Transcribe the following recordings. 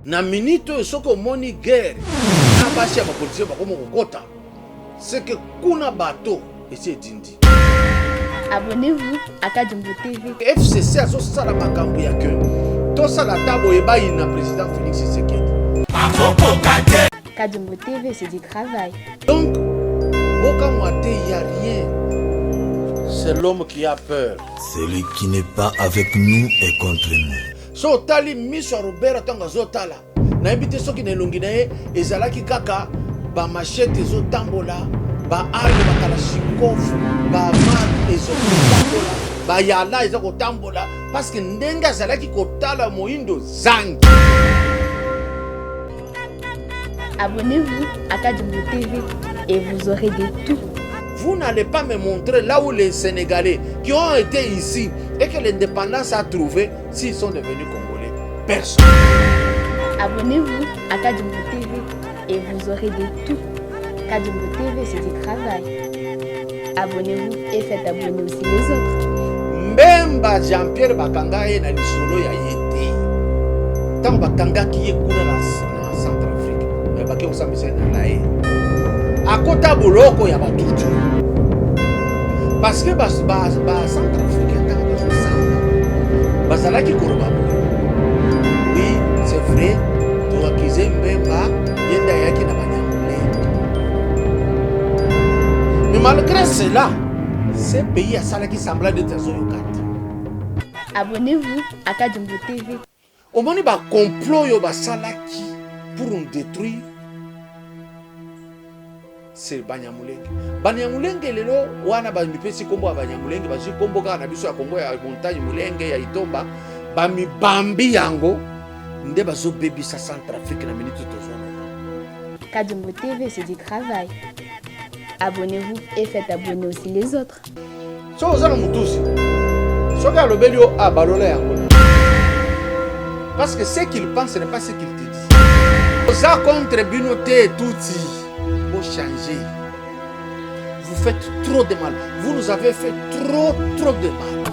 Na minute soko moni guerre. Na bashi ya politicien bakomo kokota. C'est que kuna bateau et c'est dindi. Abonnez-vous à Kadjumbo TV. FCC a ça la makambo ya que tout ça la table eba ina président Félix Tshisekedi. Kadjumbo TV, c'est du travail. Donc Boka Mwate, il n'y a rien. C'est l'homme qui a peur. Celui qui n'est pas avec nous est contre nous. So tali miso Robert tanga zotala. Na ebite soki na elongi na ye ezalaki kaka ba machete ezo tambola, ba arme ba kalashnikov, ba marque ezo tambola, ba yala ezo tambola parce que ndenga zalaki kotala moindo zangi. Abonnez-vous à Kadjumbo TV et vous aurez de tout. Vous n'allez pas me montrer là où les Sénégalais qui ont été ici et que l'indépendance a trouvé s'ils sont devenus Congolais. Personne. Abonnez-vous à Kadjumbo TV et vous aurez de tout. Kadjumbo TV, c'est du travail. Abonnez-vous et faites abonner aussi les autres. Mbemba Jean-Pierre Bakanga ye na lisolo ya yete. Tant Bakanga qui est kuna na Centrafrique. Mais Baké osambisa na lae. Akota boloko ya batutu. Parce que Centrafrique tant que ça. Bazalaki koroba. Oui, c'est vrai. Tu accuser Mbemba yenda yaki na banyamule. Mais malgré cela, ce pays a salaki semblant d'être zoyokata. Abonnez-vous à Kadjumbo TV. Au moment où complot yo basalaki pour nous détruire, c'est Banyamulenge. Banyamulenge lelo wana ba mipesi kombo ya Banyamulenge ba kombo ka na biso ya Kongo ya montagne Mulenge ya Itomba ba mi bambi yango nde bazo bebisa Centrafrique na minute tozona. Kadjumbo TV, c'est du travail. Abonnez-vous et faites abonner aussi les autres. So ozana mutusi. Soka lobelio a balola yango. Parce que ce qu'il pense ce n'est pas ce qu'il te dit. Oza contre Binoté Touti. Vous changez. Vous faites trop de mal. Vous nous avez fait trop de mal.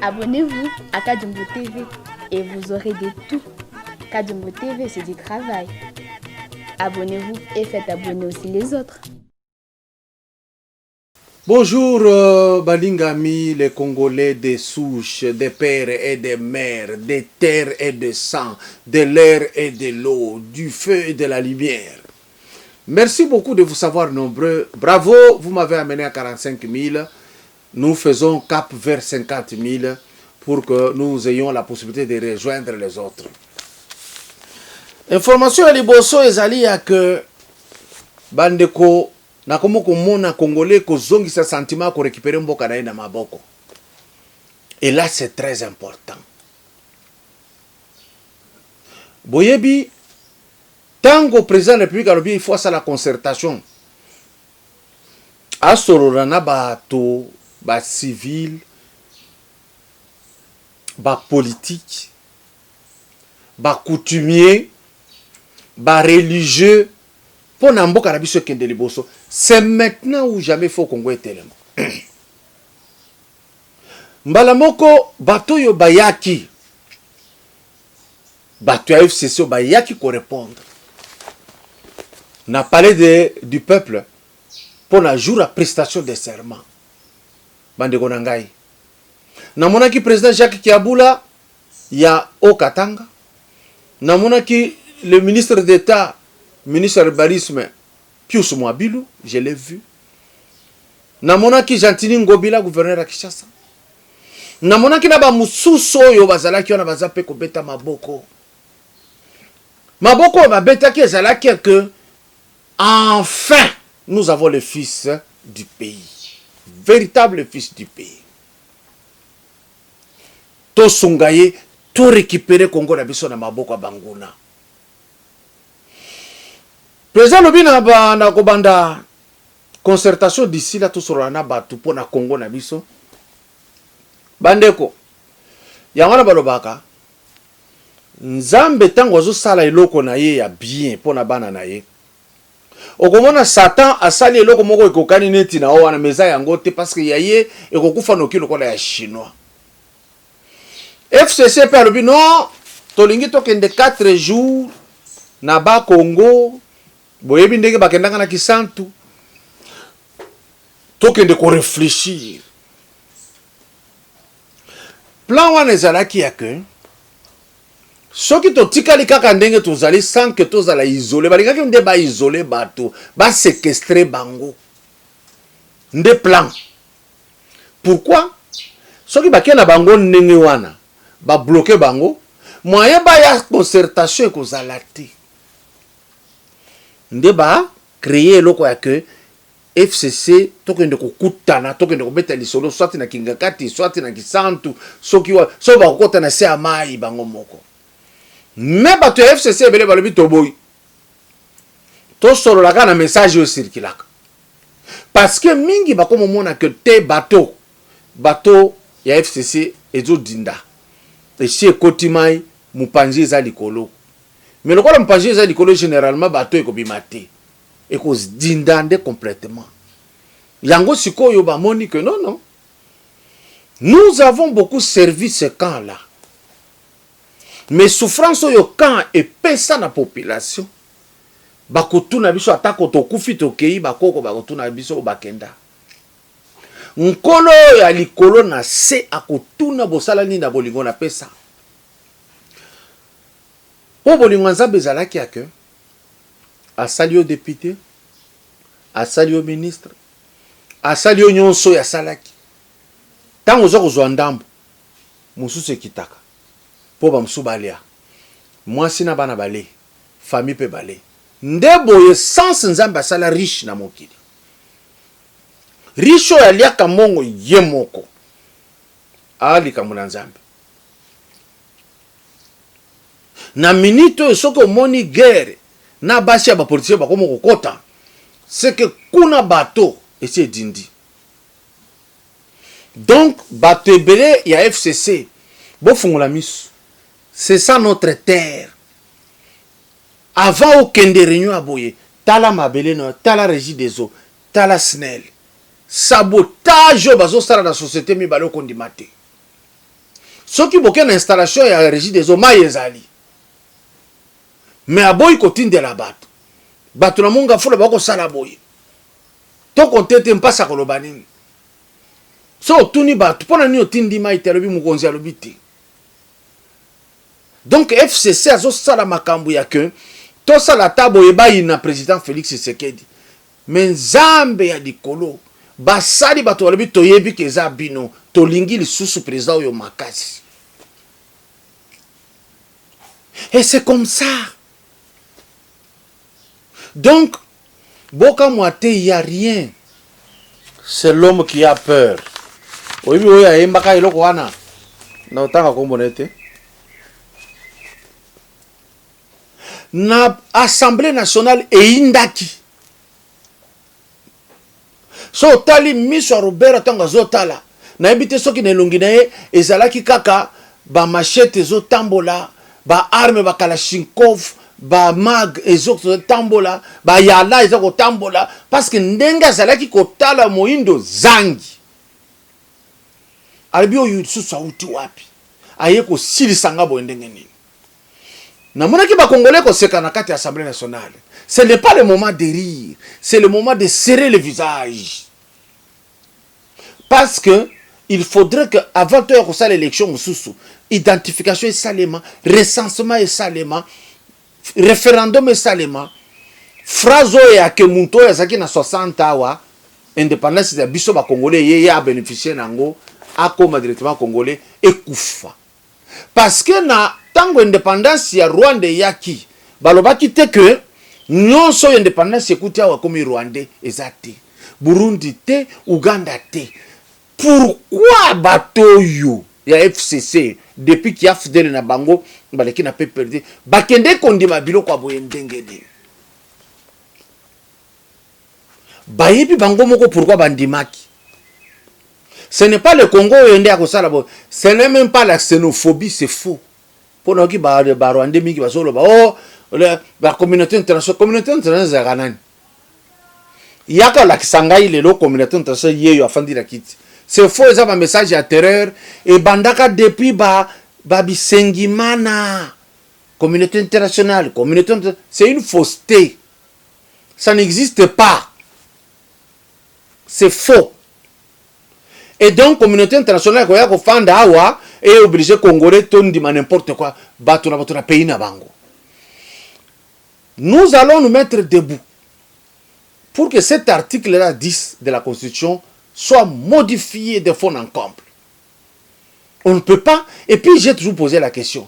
Abonnez-vous à Kadjumbo TV et vous aurez de tout. Kadjumbo TV, c'est du travail. Abonnez-vous et faites abonner aussi les autres. Bonjour Balingami, les Congolais des souches, des pères et des mères, des terres et de sang, de l'air et de l'eau, du feu et de la lumière. Merci beaucoup de vous savoir nombreux. Bravo, vous m'avez amené à 45 000. Nous faisons cap vers 50 000 pour que nous ayons la possibilité de rejoindre les autres. Information à Liboso ezali ya que bandeko nakomo komona Congolais kozongisa sentiment ko récupérer mboka na na maboko. Et là c'est très important. Boyebi tango président de la République alobi il faut ça la concertation. Asororana bato ba civil, ba politique, ba coutumier, ba religieux, Pour Namboka na biso kende liboso, c'est maintenant ou jamais faut Congo tellement. Mbala moko bato yo bayaki. Bato ya FCC bayaki ko répondre. Na parlé du peuple pour la jour à prestation de serment. Bande konangai. Na monaki président Jacques Kiabula ya Okatanga. Na monaki le ministre d'État, ministre urbanisme Pius Mwabilu, je l'ai vu. Na monaki Jantini Ngobila, gouverneur à Kinshasa. Na monaki na ba mususu oyo bazalaki wana bazape ko beta maboko. Maboko ba beta ki ezalaki que enfin nous avons le fils du pays. Véritable fils du pays. To sungaye, to récupérer Congo na biso na maboko banguna. Président Lobina na kobanda concertation d'ici là tout sur na batu pour na Congo na biso. Bandeko. Yangana balobaka. Nzambe tango azo sala eloko na ye ya bien pour na bana na ye. Okomona Satan asali eloko moko ekokani neti na wana meza yango te parce que yaye ekokufa noki lokola ya chinois. FCC pe alobi non, tolingi tokende 4 jours na ba Congo, boyebi ndenge bakendanga na Kisantu. Tokende ko réfléchir. Plan wana ezalaki ya que soki totikali kaka ndenge tozali sans que tozala isolé, balingaki nde ba isolé bato, ba séquestrer bango. Nde plan. Pourquoi? Soki bakena bango ndenge wana, ba bloquer bango, moyen ba ya concertation ekozala te. Nde ba créer eloko ya que FCC tokende kokutana, tokende kobeta lisolo soit na Kingakati, soit na Kisantu, soki wa so ba kokota na se amai bango moko. Mais bato ya FCC bele balobi toboyi. To solo la kana message yo circulaka. Parce que mingi bakomo mona que te bato ya FCC ezo dinda. Et si kotimai mupanji za likolo. Mais le quoi mupanji za likolo généralement bato ekobimate. Eko dindande complètement. Yango sikoyo ba moni que non. Nous avons beaucoup servi ce camp là. Mais souffrance yo camp et pesa na population. Bakotuna biso atako to kufi to kei bakoko bakotuna biso bakenda. Nkolo ya likolo na se akotuna bosala ni na bolingo na pesa. Po bolingo nzambe ezalaki ya que asali yo député, asali yo ministre, asali yo nyonso ya salaki. Tango zo kozwa ndambo, mususu ekitaka. Po ba musu balia. Mwasi na bana bale, famille pe bale. Ndeboye sans nzambe asala riche na mokili. Riche ya liaka mongo ye moko. Ali kamuna nzambe. Na minito soko moni guerre. Na basi ya ba politicien ba komo kokota. C'est que kuna bato esi dindi. Donc bato ebele ya FCC bo fungola misu. C'est ça notre terre. Avant aucun de réunion à boye, tala mabele no, tala régie des eaux, tala SNEL. Sabotage bazo sala na société mi balo kondimate. Soki boke na installation ya régie des eaux mayezali. Mais aboy kotinde la bato. Bato na monga fula bako sala boye. To kontete mpasa kolobani. So tuni bato pona ni otindi mai telobi mukonzi alobiti. Donc FCC azo sala makambu ya que to sala tabo ebayi na président Félix Tshisekedi. Mais nzambe ya dikolo basali bato balobi toyebi keza bino to lingi lisusu président oyo makasi. Et c'est comme ça. Donc boka moite il y a rien. C'est l'homme qui a peur. Oyebi oya embaka eloko wana. Na otanga kombonete. Na Assemblée nationale et indaki. So tali miso Robert tanga zotala. Na ebite soki na elongi na ye ezalaki kaka ba machete zo tambola, ba arme ba kalashnikov, ba mag ezo tambola ba yala ezo tambola parce que ndenga zalaki kotala moindo zangi albio yutsu sauti wapi aye ko silisanga bo ndenge nini na mona ki ba congolais ko seka na kati assemblée nationale. Ce n'est pas le moment de rire, c'est le moment de serrer le visage. Parce que il faudrait que avant de faire l'élection identification et salement, recensement et salement, référendum et salement, phrase ya ke muntu ya zaki na 60 awa indépendance ya biso ba congolais ye a bénéficier nango akoma directement congolais ekufa. Parce que na tango indépendance ya Rwanda yaki balobaki te que non so indépendance ekuti awa comme Rwandais ezate Burundi te Uganda te. Pourquoi bateau yo ya FCC depuis qu'il y a fidèle na bango baleki na pe perdu bakende kondima biloko aboye ndengede bayebi bango moko pourquoi bandimaki. Ce n'est pas le Congo yende akosala bo, ce n'est même pas la xénophobie, c'est faux. Pour nous qui ba Rwandais mi ki basolo ba oh la communauté internationale zaranani yaka la kisangai lelo communauté internationale yeyo afandi la kiti. C'est faux, ça va un message à terreur et bandaka depuis ba bisengimana communauté internationale, c'est une fausseté. Ça n'existe pas. C'est faux. Et donc communauté internationale ko ya ko fanda awa est obligé congolais tondi ma n'importe quoi bato na pays na bango. Nous allons nous mettre debout pour que cet article là 10 de la Constitution soit modifié de fond en comble. On ne peut pas. Et puis j'ai toujours posé la question.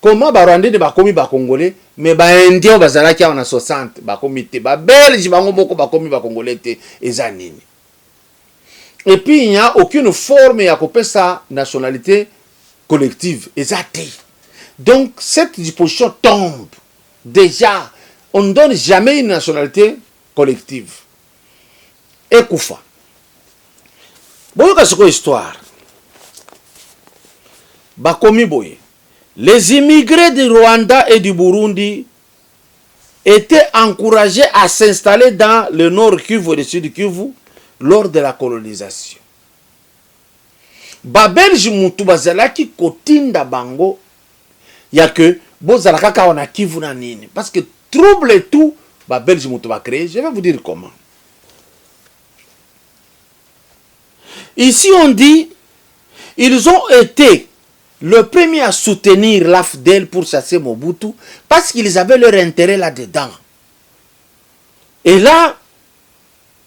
Comment Rwandais ne bakomi ba Congolais, mais ba Indien bazalaki en 60 bakomi te, ba Belge bango moko bakomi ba Congolais te ezanini. Et puis il n'y a aucune forme ya kopesa nationalité collective ezate. Donc cette disposition tombe. Déjà, on ne donne jamais une nationalité collective. Et Koufa. Boyoka siko histoire. Bakomi boye. Les immigrés du Rwanda et du Burundi étaient encouragés à s'installer dans le nord Kivu et le sud Kivu lors de la colonisation. Babelji mutu bazalaki kotinda bango ya que bozalaka ka wana Kivu na nini parce que trouble et tout Babelji mutu ba créer. Je vais vous dire comment. Ici on dit ils ont été le premier à soutenir l'AFDEL pour chasser Mobutu parce qu'ils avaient leur intérêt là-dedans. Et là,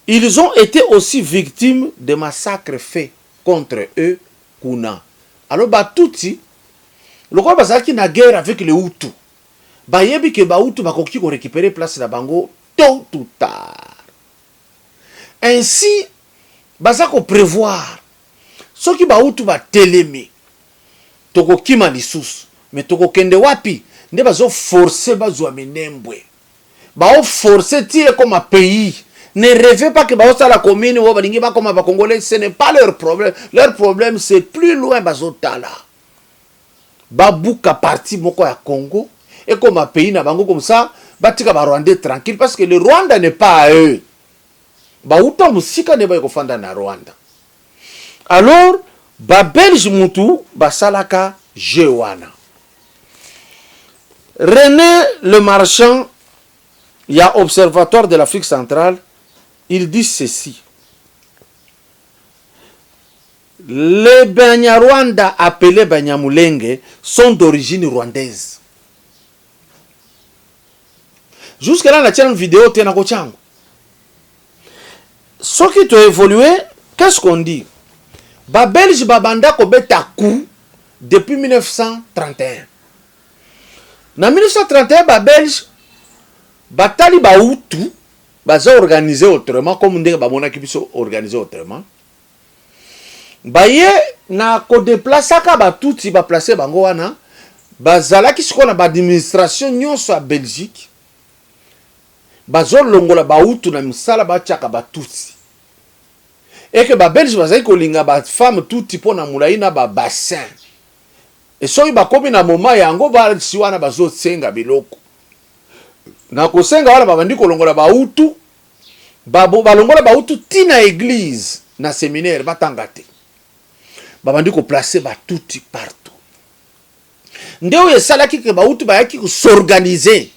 ils ont été aussi victimes de massacres faits contre eux, Kuna. Alors, Batuti, le quoi bazaki na guerre avec les Hutus. Bayebi ke ba Hutu bakoki ko récupérer place na bango tôt ou tard. Ainsi, bazako prévoir ce qui ba Hutu ba telemi. Toko kima lisusu mais toko kende wapi nde bazo forcer bazwa minembwe bao forcer tie comme un pays. Ne rêvez pas que bao sa la commune ou balingi ba comme ba congolais, ce n'est pas leur problème c'est plus loin bazo tala babuka parti moko ya Congo et comme un pays na bango comme ça batika ba Rwandais tranquille parce que le Rwanda n'est pas à eux ba uta musika ne ba ko fanda na Rwanda. Alors ba Belge mutu basalaka jewana. René le Marchand, il y a observatoire de l'Afrique centrale, il dit ceci. Les Banyarwanda appelés Banyamulenge sont d'origine rwandaise. Jusqu'à là, la tienne vidéo tena ko chango. Ce qui a évolué, qu'est-ce qu'on dit? Ba Belge babanda ko beta coup depuis 1931. Na 1931 ba Belge batali ba Hutu baza organisé autrement comme ndenge ba monaki biso organisé autrement. Ba ye na ko déplacer ka ba Tutsi ba placer bango wana bazalaki sikona ba administration nyonso ya Belgique. Bazo longola ba Hutu na misala ba chaka ba Tutsi. Et que ba Belge bazali kolinga ba femme tout type na mulayi na ba bassin. Et so ba komi na moment yango ba siwana bazo tsenga biloko. na kosenga wana babandi kolongola bautu balongola bautu tina église na séminaire batanga te babandi koplace batuti partout nde oyo esalaki ke bautu bayaki kosorganize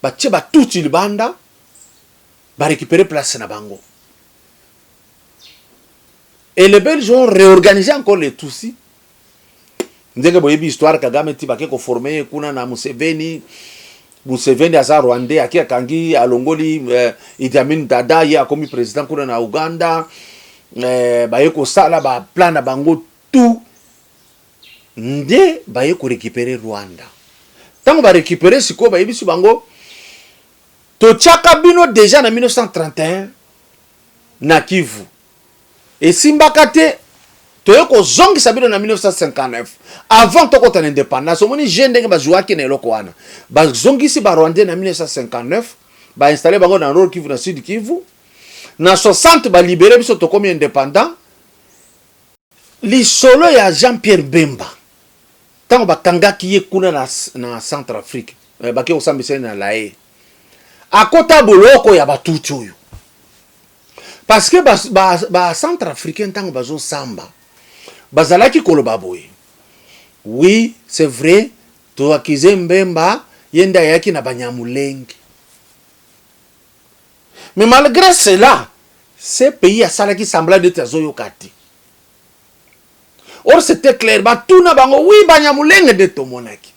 batie batuti libanda barécupérer place na bango et les Belges ont réorganisé encore les Tutsis ndenge boyebi histoire Kagame ti bake koforme kuna na Museveni aza Rwandais aki akangi alongoli Idi Amin Dada ye akomi président kuna na Uganda baye kosala ba plan na bango tout nde baye ko récupérer Rwanda tango ba récupérer siko bayebi su bango to tchaka bino déjà na 1931 na Kivu et simbakate toye ko zongisa bino na 1959 avant toko ta indépendance omoni jeune ndenge bazuaki na eloko wana bazongisi ba Rwandais na 1959 ba installer bango na Nord Kivu na Sud Kivu na 60 ba libérer biso to komi indépendant li solo ya Jean-Pierre Bemba tango bakangaki ye kuna na Centrafrique bake osambisa na lae akota boloko ya batuti oyo parce que ba Centrafricain tango bazo samba bazalaki koloba boye oui c'est vrai to akize Mbemba yenda yaki na Banyamulenge mais malgré cela ces pays a salaki semblant d'être zoyokati or c'était clair batuna bango oui Banyamulenge de tomonaki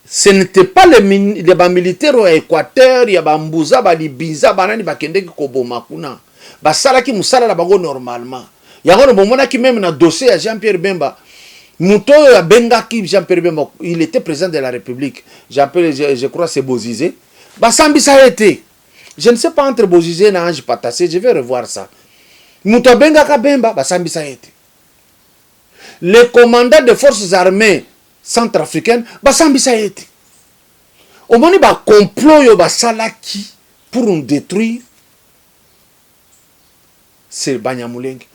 ce n'était pas les militaires au Équateur ya bambuza balibiza banani bakendeki koboma kuna basalaki musala la bango normalement yango bomonaki même na dossier ya Jean-Pierre Bemba muto ya bengaki Jean-Pierre Bemba il était président de la République je crois c'est Bozizé basambisa été je ne sais pas entre Bozizé na Ange Patassé je vais revoir ça muto bengaka Bemba basambisa été les commandants des forces armées centrafricaines basambisa été omoni ba complot yo basalaki pour nous détruire c'est Banyamulenge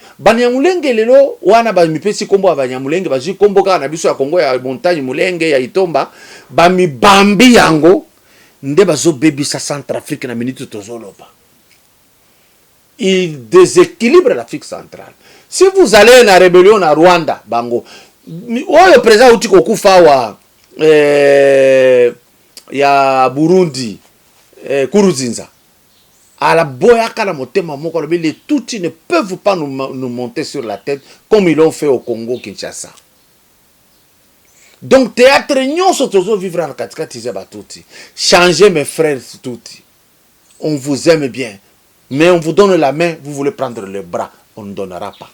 lelo wana ba mipesi kombo ya Banyamulenge bazi kombo ka na biso ya Kongo ya montagne Mulenge ya Itomba ba mibambi yango nde bazo bebisa Centrafrique na minute tozoloba il déséquilibre l'Afrique centrale si vous allez na rébellion na Rwanda bango oyo président uti kokufa wa ya Burundi Kuruzinza à la boyaka la motema moko les Tutsis ne peuvent pas nous monter sur la tête comme ils l'ont fait au Congo Kinshasa. Donc théâtre nyonso tozo vivre en katikati za batuti. Changez mes frères Tutsis. On vous aime bien, mais on vous donne la main, vous voulez prendre le bras, on ne donnera pas.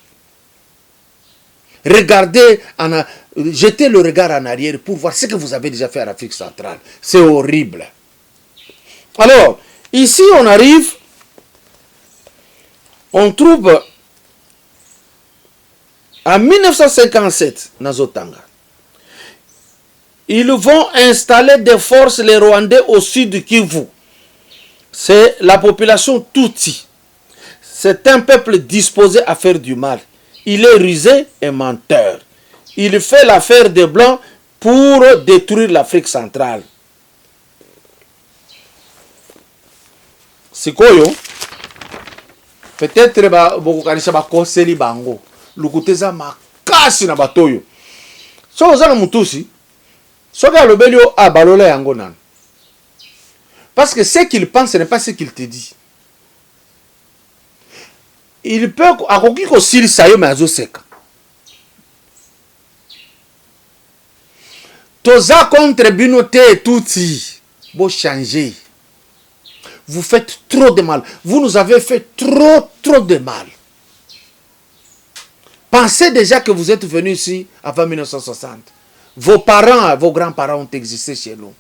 Regardez, jetez le regard en arrière pour voir ce que vous avez déjà fait en Afrique centrale. C'est horrible. Alors, ici on arrive, on trouve en 1957, Nazotanga, ils vont installer des forces, les Rwandais, au sud du Kivu. C'est la population Tutsi. C'est un peuple disposé à faire du mal. Il est rusé et menteur. Il fait l'affaire des Blancs pour détruire l'Afrique centrale. Sikoyo, peut-être beaucoup kanisha bakoseli bango. Lukuteza makasi na batoyo. So ozana mutusi, soka lobelio abalola yango nan. Parce que ce qu'il pense ce n'est pas ce qu'il te dit. Il peut akoki ko silisa yo mais azoseka. Toza contre binote touti, bo changer. Vous faites trop de mal. Vous nous avez fait trop de mal. Pensez déjà que vous êtes venus ici avant 1960. Vos parents, vos grands-parents ont existé chez nous.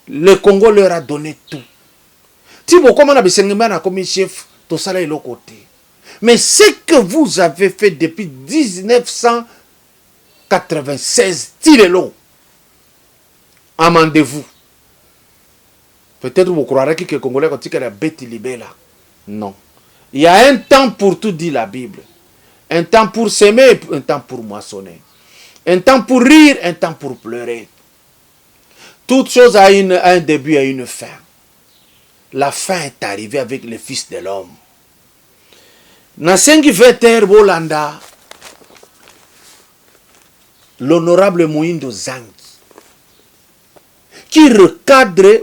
Le Congo leur a donné tout. Tibo, comment on a besoin comme chef, tout ça là est l'autre côté. Mais ce que vous avez fait depuis 1996, tirez-le. Amendez-vous. Peut-être vous croirez que les Congolais ont dit que la bête libérée là. Non. Il y a un temps pour tout, dit la Bible. Un temps pour s'aimer, un temps pour moissonner. Un temps pour rire, un temps pour pleurer. toute chose a un début et une fin. La fin est arrivée avec le Fils de l'homme. Nasengi Veter Bolanda, l'honorable Moïndo Zangi, qui recadre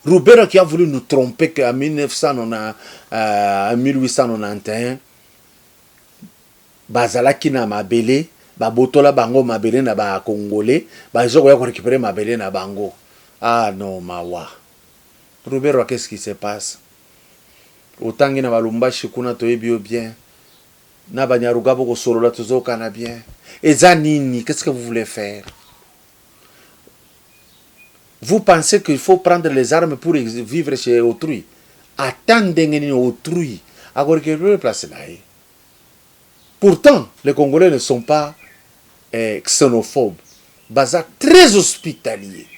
Roubero qui a voulu nous tromper qu'en 1891, bazalaki na mabele, babotola bango mabele na ba Congolais, bazokoya ko récupérer mabele na bango. Ah non, mawa. Roubero, qu'est-ce qui se passe? Autant que na balumbashi kuna toyebi bien. Na banyaruga boko solola tozoka na bien. Ezanini, qu'est-ce que vous voulez faire? Vous pensez qu'il faut prendre les armes pour vivre chez autrui? Attendez autrui. Pourtant, les Congolais ne sont pas xénophobes. Baza très hospitalier.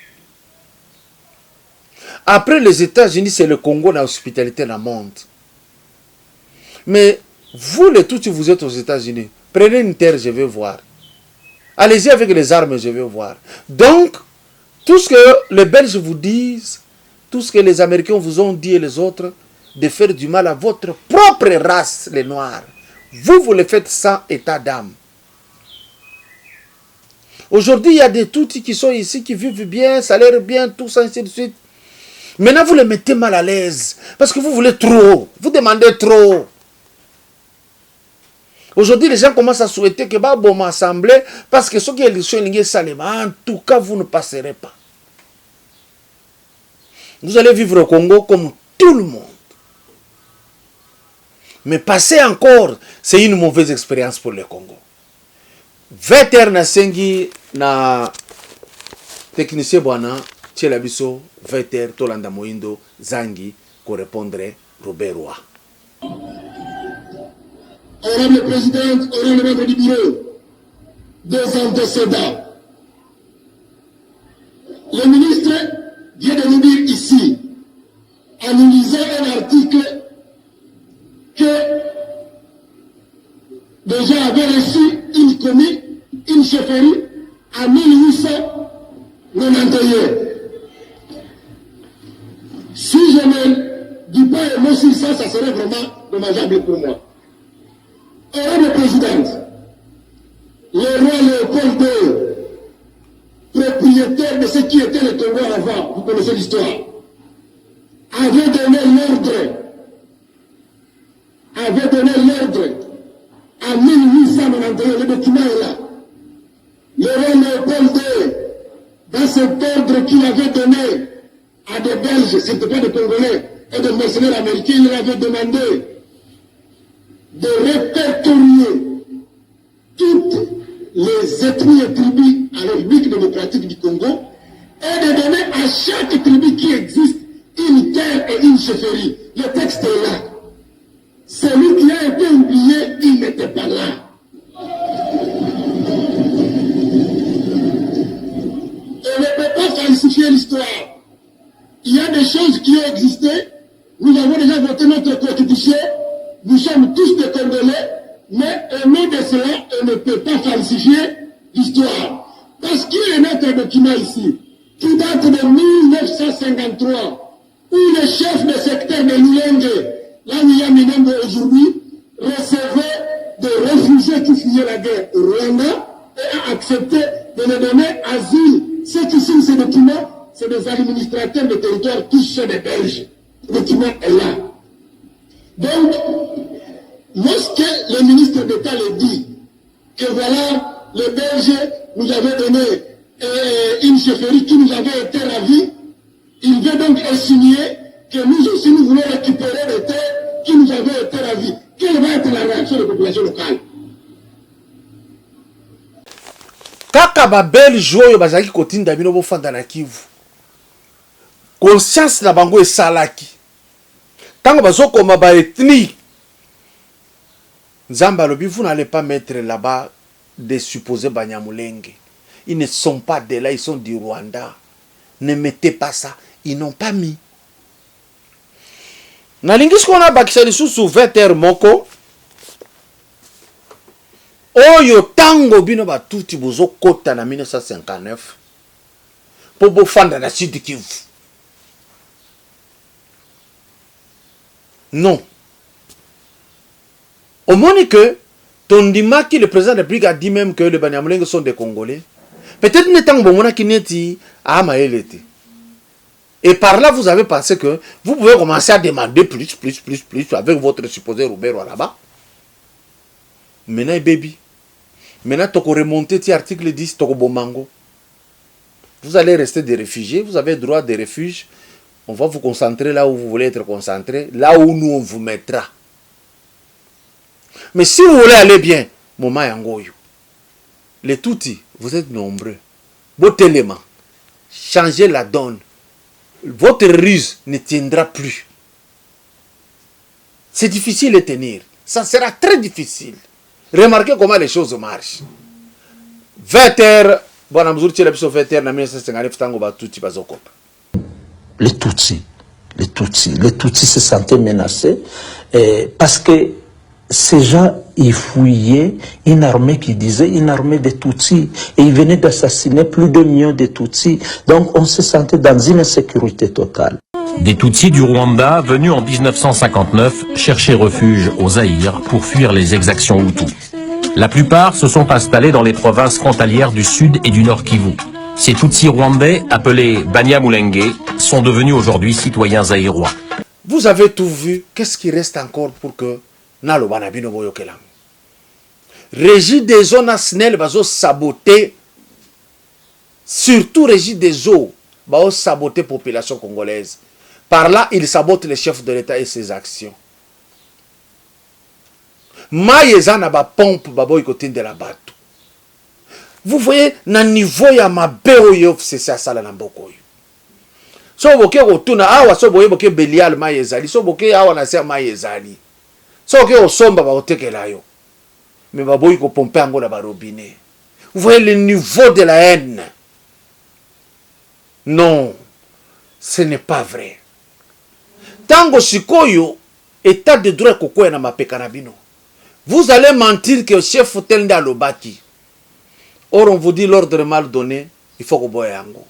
Après les États-Unis, c'est le Congo, la hospitalité dans le monde. Mais vous, les tous, vous êtes aux États-Unis. Prenez une terre, je vais voir. Allez-y avec les armes, je vais voir. Donc, tout ce que les Belges vous disent, tout ce que les Américains vous ont dit et les autres, de faire du mal à votre propre race, les Noirs. Vous le faites sans état d'âme. Aujourd'hui, il y a des Tutsis qui sont ici, qui vivent bien, ça a l'air bien, tout ça, ainsi de suite. Maintenant, vous les mettez mal à l'aise, parce que vous voulez trop, vous demandez trop. Aujourd'hui, les gens commencent à souhaiter que bon m'assembler parce que ceux qui sont salement, en tout cas, vous ne passerez pas. Vous allez vivre au Congo comme tout le monde. Mais passer encore, c'est une mauvaise expérience pour le Congo. Veter Nasengi na technicien Bwana, Tchelabiso, Veter Tolanda Moïndo, Zangi, correspondrait Robert Roy. Honorable Présidente, honorable membre du bureau, des antécédents. Le ministre vient de nous dire ici, en nous lisant un article, que les gens avaient reçu une commune, une chefferie, en 1891. Si je ne dis pas un mot sur ça, ça serait vraiment dommageable pour moi. Honorable Présidente, le roi Léopold II, propriétaire de ce qui était le Congo avant, vous connaissez l'histoire, avait donné l'ordre en 1891, le document est là. Le roi Léopold II, dans cet ordre qu'il avait donné à des Belges, ce n'était pas des Congolais, et des mercenaires américains, il leur avait demandé de répertorier toutes les ethnies et tribus à la République démocratique du Congo et de donner à chaque tribu qui existe une terre et une chefferie. Le texte est là. Celui qui a été oublié, il n'était pas là. On ne peut pas falsifier l'histoire. Il y a des choses qui ont existé. Nous avons déjà voté notre constitution. Nous sommes tous des Congolais, mais au nom de cela, on ne peut pas falsifier l'histoire. Parce qu'il y a notre document ici, qui date de 1953, où le chef de secteur de Lulenge, là où il y a Minambo aujourd'hui, recevait des réfugiés qui fuyaient la guerre au Rwanda et a accepté de leur donner asile. Ceux qui signent ces documents, c'est des administrateurs de territoire, tous ceux des Belges. Le document est là. Donc, lorsque le ministre d'État le dit, que voilà, les Belges nous avaient donné une chefferie qui nous avait été ravie, il veut donc insinuer que nous aussi nous voulons récupérer les terres qui nous avaient été ravies. Quelle va être la réaction des populations locales? Kaka ba Belge oyo bazaki kotinda bino bofanda na Kivu. Conscience na bango esalaki. Tango bazokoma ba ethnie. Nzamba lobi, vous n'allez pas mettre là-bas des supposés Banyamulenge. Ils ne sont pas de là, ils sont du Rwanda. Ne mettez pas ça. Ils n'ont pas mis. Nalingis qu'on a bakisa lisusu Veter moko. Oyo tango bino batuti bozo kota na 1959. pour bofanda na Sud Kivu. Non. Au moment que Tondima, qui le président de la République, a dit même que les Banyamulenge sont des Congolais, peut-être n'étant bon qui n'est à Maëlete. Et par là, vous avez pensé que vous pouvez commencer à demander plus avec votre supposé Roubert là-bas. Maintenant, baby. Maintenant, tu as remonté l'article 10, tu as Bomango. Vous allez rester des réfugiés, vous avez droit des refuges. On va vous concentrer là où vous voulez être concentré, là où nous on vous mettra. Mais si vous voulez aller bien, Moma Yangoyo, les Tutsis, vous êtes nombreux. Votre élément, changez la donne. Votre ruse ne tiendra plus. C'est difficile à tenir. Ça sera très difficile. Remarquez comment les choses marchent. 20h, bon, nous avons 20h, na 1959 tango ba Tutsi bazokopa. Les Tutsis se sentaient menacés parce que ces gens, ils fouillaient une armée qui disait une armée de Tutsis et ils venaient d'assassiner plus de millions de Tutsis. Donc on se sentait dans une insécurité totale. Des Tutsis du Rwanda venus en 1959 chercher refuge au Zaïre pour fuir les exactions Hutus. La plupart se sont installés dans les provinces frontalières du Sud et du Nord Kivu. Ces Tutsis rwandais, appelés Banyamulenge, sont devenus aujourd'hui citoyens zaïrois. Vous avez tout vu. Qu'est-ce qui reste encore pour que Nalo Banabino Boyokelam? Régie des zones snel bazo saboter, surtout Régie des eaux, bazo saboter population congolaise. Par là, il sabote les chefs de l'État et ses actions. Maïeza na ba pompe baboy côté de la bateau. Vous voyez, na niveau ya mabeo yo c'est ça la mboko yo. So boke rotuna awa so boye boke Belial maïezali, so boke awa na ser maïezali. So boke osomba ba otekela yo. Mais baboy ko pomper ngo na ba robinet. Vous voyez le niveau de la haine. Non, ce n'est pas vrai. Tango sikoyo état de droit koko na mapeka na bino. Vous allez mentir que le chef Telde Alobaki. Or, on vous dit l'ordre mal donné, il faut que vous boyez yango.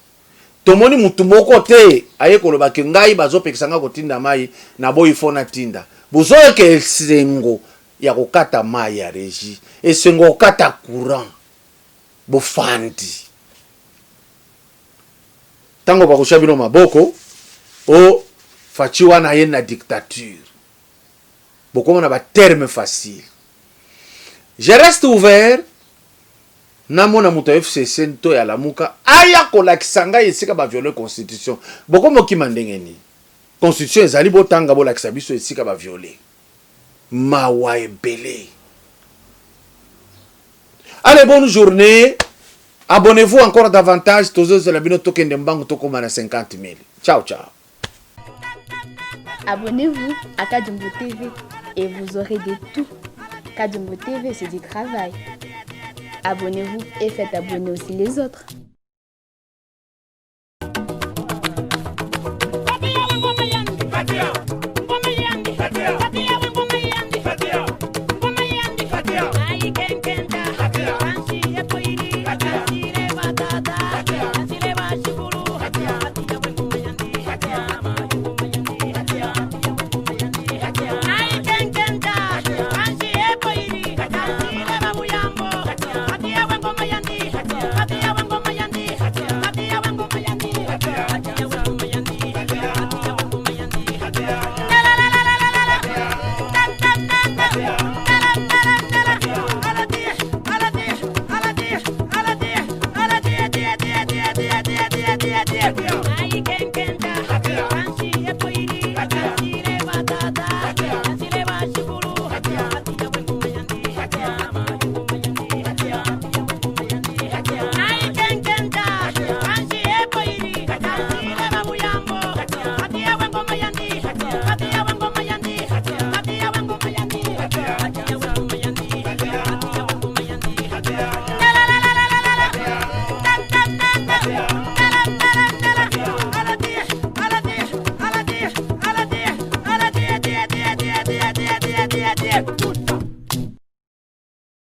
Tomoni mutumoko te, aye kolobaki ngai bazo pekisanga kotinda mai, na boy fona tinda. Buzo ke sengo ya kokata mai ya régie, et sengo kata courant. Bofandi. Tango bakoshabino maboko, o fachiwa na yena dictature. Beaucoup na ba terme facile. Je reste ouvert. Namona muto FCC to ya lamuka aya kolakisanga esika ba violer constitution. Beaucoup moki mandengeni. Constitution ezali botanga bolakisa biso esika ba violer. Mawa ebele. Allez, bonne journée. Abonnez-vous encore davantage. Tozo la bino token de mbangu tokoma na 50 000. Ciao ciao. Abonnez-vous à Kadjumbo TV et vous aurez de tout. Kadjumbo TV, c'est du travail. Abonnez-vous et faites abonner aussi les autres. Yeah.